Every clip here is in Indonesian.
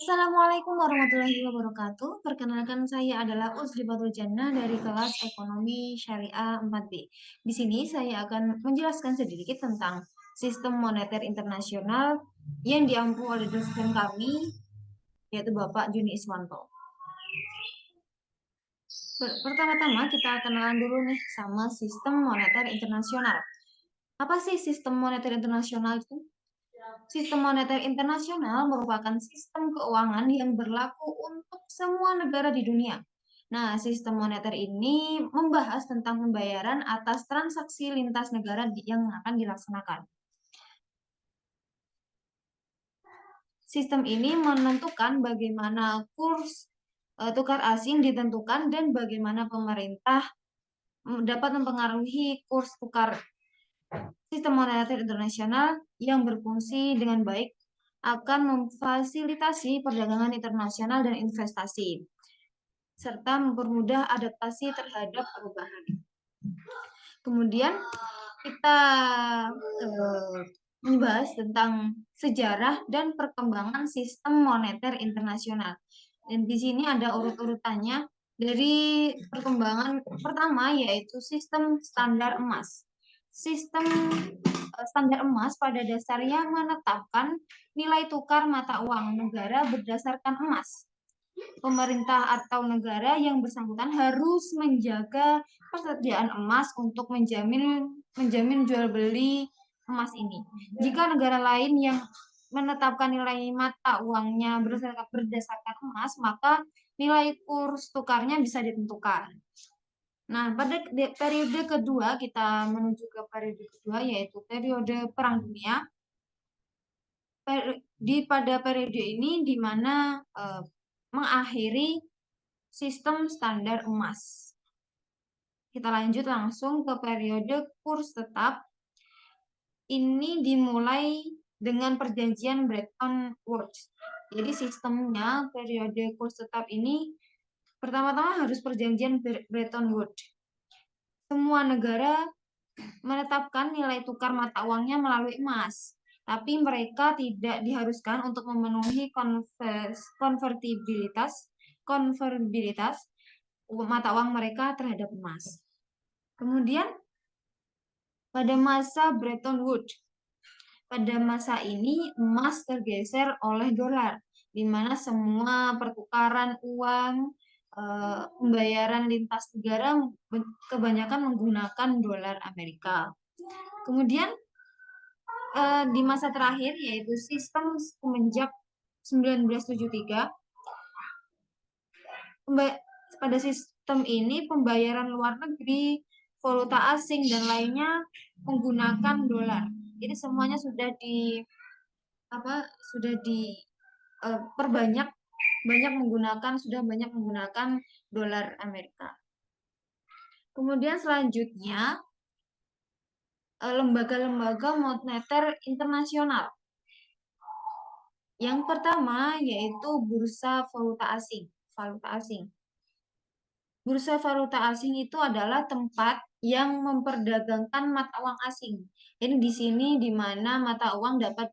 Assalamualaikum warahmatullahi wabarakatuh. Perkenalkan saya adalah Usribatul Jannah dari kelas Ekonomi Syariah 4B. Di sini saya akan menjelaskan sedikit tentang sistem moneter internasional yang diampu oleh dosen kami, yaitu Bapak Juni Iswanto. Pertama-tama kita kenalan dulu nih sama sistem moneter internasional. Apa sih sistem moneter internasional itu? Sistem moneter internasional merupakan sistem keuangan yang berlaku untuk semua negara di dunia. Nah, sistem moneter ini membahas tentang pembayaran atas transaksi lintas negara yang akan dilaksanakan. Sistem ini menentukan bagaimana kurs tukar asing ditentukan dan bagaimana pemerintah dapat mempengaruhi kurs tukar. Sistem moneter internasional yang berfungsi dengan baik akan memfasilitasi perdagangan internasional dan investasi, serta mempermudah adaptasi terhadap perubahan. Kemudian kita membahas tentang sejarah dan perkembangan sistem moneter internasional. Dan di sini ada urut-urutannya dari perkembangan pertama yaitu sistem standar emas. Sistem standar emas pada dasarnya menetapkan nilai tukar mata uang negara berdasarkan emas. Pemerintah atau negara yang bersangkutan harus menjaga persediaan emas untuk menjamin jual beli emas ini. Jika negara lain yang menetapkan nilai mata uangnya berdasarkan emas, maka nilai kurs tukarnya bisa ditentukan. Nah, pada periode kedua, kita menuju ke periode kedua, yaitu periode Perang Dunia. Pada periode ini, di mana mengakhiri sistem standar emas. Kita lanjut langsung ke periode kurs tetap. Ini dimulai dengan perjanjian Bretton Woods. Jadi sistemnya periode kurs tetap ini pertama-tama harus perjanjian Bretton Woods. Semua negara menetapkan nilai tukar mata uangnya melalui emas, tapi mereka tidak diharuskan untuk memenuhi konvertibilitas mata uang mereka terhadap emas. Kemudian pada masa Bretton Woods, pada masa ini emas tergeser oleh dolar, di mana semua pertukaran uang, pembayaran lintas negara kebanyakan menggunakan dolar Amerika. Kemudian di masa terakhir yaitu sistem semenjak 1973, pada sistem ini pembayaran luar negeri, valuta asing dan lainnya menggunakan dolar. Jadi semuanya sudah perbanyak banyak menggunakan dolar Amerika. Kemudian selanjutnya lembaga-lembaga moneter internasional. Yang pertama yaitu bursa valuta asing. Bursa valuta asing itu adalah tempat yang memperdagangkan mata uang asing. Ini di sini di mana mata uang dapat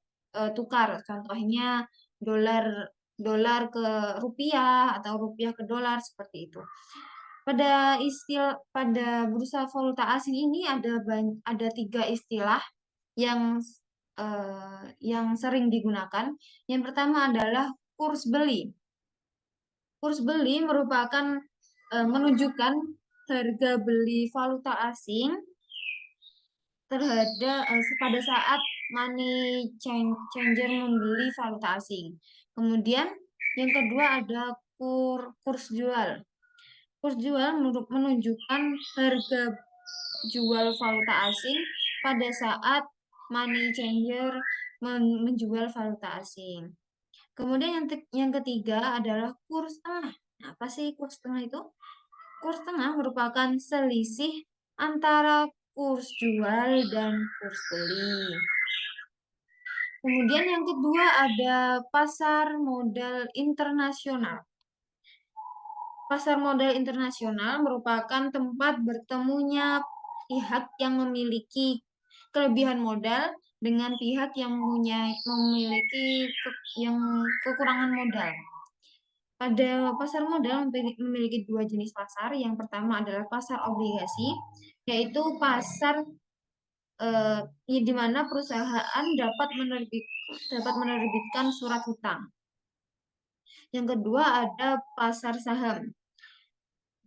tukar. Contohnya dolar ke rupiah atau rupiah ke dolar seperti itu. Pada bursa valuta asing ini ada 3 istilah yang sering digunakan. Yang pertama adalah kurs beli. Kurs beli merupakan menunjukkan harga beli valuta asing pada saat money changer membeli valuta asing. Kemudian yang kedua ada kurs jual. Kurs jual menunjukkan harga jual valuta asing pada saat money changer menjual valuta asing. Kemudian yang ketiga adalah kurs tengah. Nah, apa sih kurs tengah itu? Kurs tengah merupakan selisih antara kurs jual dan kurs beli. Kemudian yang kedua ada pasar modal internasional. Pasar modal internasional merupakan tempat bertemunya pihak yang memiliki kelebihan modal dengan pihak yang memiliki kekurangan modal. Pada pasar modal memiliki dua jenis pasar. Yang pertama adalah pasar obligasi, yaitu pasar di mana perusahaan dapat menerbitkan surat hutang. Yang kedua ada pasar saham,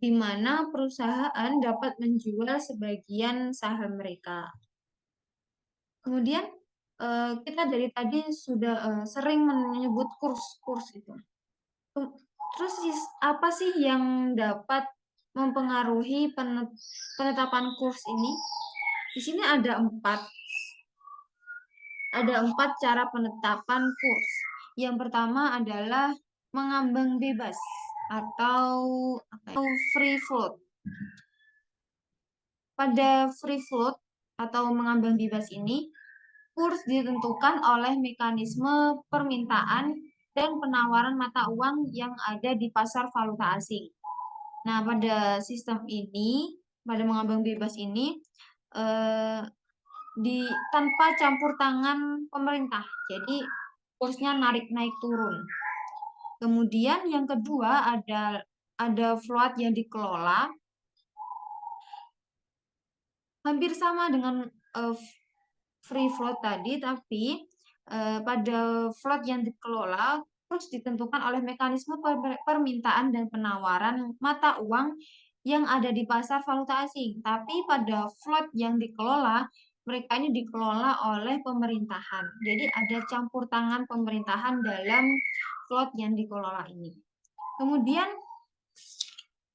di mana perusahaan dapat menjual sebagian saham mereka. Kemudian kita dari tadi sudah sering menyebut kurs itu. Terus apa sih yang dapat mempengaruhi penetapan kurs ini? Di sini ada empat cara penetapan kurs. Yang pertama adalah mengambang bebas atau free float. Pada free float atau mengambang bebas ini, kurs ditentukan oleh mekanisme permintaan dan penawaran mata uang yang ada di pasar valuta asing. Nah, pada sistem ini, pada mengambang bebas ini, tanpa campur tangan pemerintah. Jadi, kursnya naik turun. Kemudian yang kedua ada float yang dikelola. Hampir sama dengan free float tadi, tapi pada float yang dikelola terus ditentukan oleh mekanisme permintaan dan penawaran mata uang yang ada di pasar valuta asing. Tapi pada float yang dikelola, mereka ini dikelola oleh pemerintahan. Jadi ada campur tangan pemerintahan dalam float yang dikelola ini. Kemudian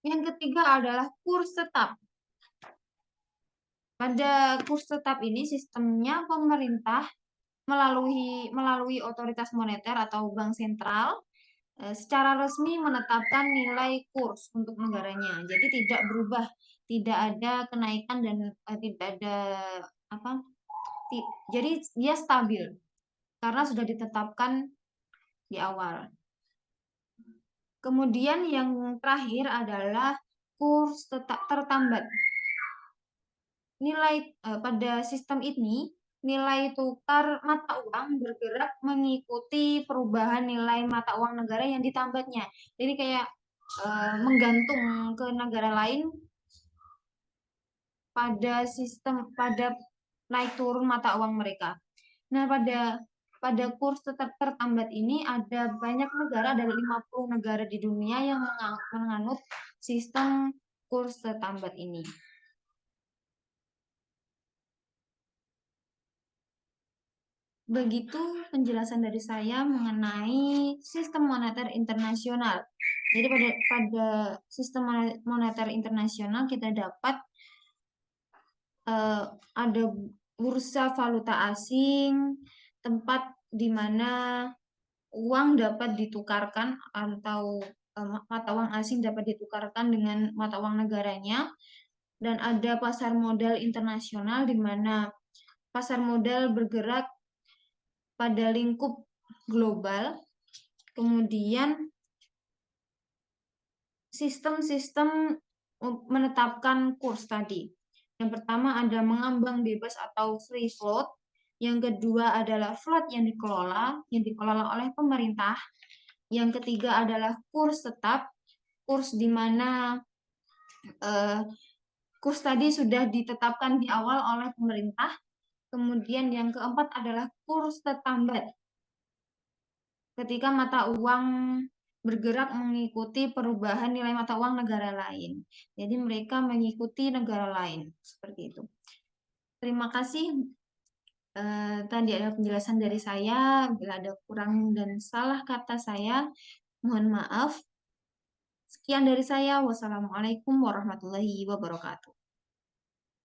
yang ketiga adalah kurs tetap. Pada kurs tetap ini sistemnya pemerintah melalui otoritas moneter atau bank sentral secara resmi menetapkan nilai kurs untuk negaranya. Jadi tidak berubah, tidak ada kenaikan dan tidak ada apa. Jadi dia stabil karena sudah ditetapkan di awal. Kemudian yang terakhir adalah kurs tertambat. Pada sistem ini nilai tukar mata uang bergerak mengikuti perubahan nilai mata uang negara yang ditambatnya. Jadi kayak menggantung ke negara lain pada naik turun mata uang mereka. Nah, pada kurs tertambat ini ada banyak negara, dari 50 negara di dunia yang menganut sistem kurs tertambat ini. Begitu penjelasan dari saya mengenai sistem moneter internasional. Jadi pada sistem moneter internasional kita dapat ada bursa valuta asing, tempat di mana uang dapat ditukarkan atau mata uang asing dapat ditukarkan dengan mata uang negaranya, dan ada pasar modal internasional di mana pasar modal bergerak pada lingkup global. Kemudian sistem-sistem menetapkan kurs tadi. Yang pertama ada mengambang bebas atau free float. Yang kedua adalah float yang dikelola oleh pemerintah. Yang ketiga adalah kurs tetap, kurs di mana kurs tadi sudah ditetapkan di awal oleh pemerintah. Kemudian yang keempat adalah kurs tertambat, ketika mata uang bergerak mengikuti perubahan nilai mata uang negara lain. Jadi mereka mengikuti negara lain, seperti itu. Terima kasih. Tadi ada penjelasan dari saya. Bila ada kurang dan salah kata saya, mohon maaf. Sekian dari saya. Wassalamualaikum warahmatullahi wabarakatuh.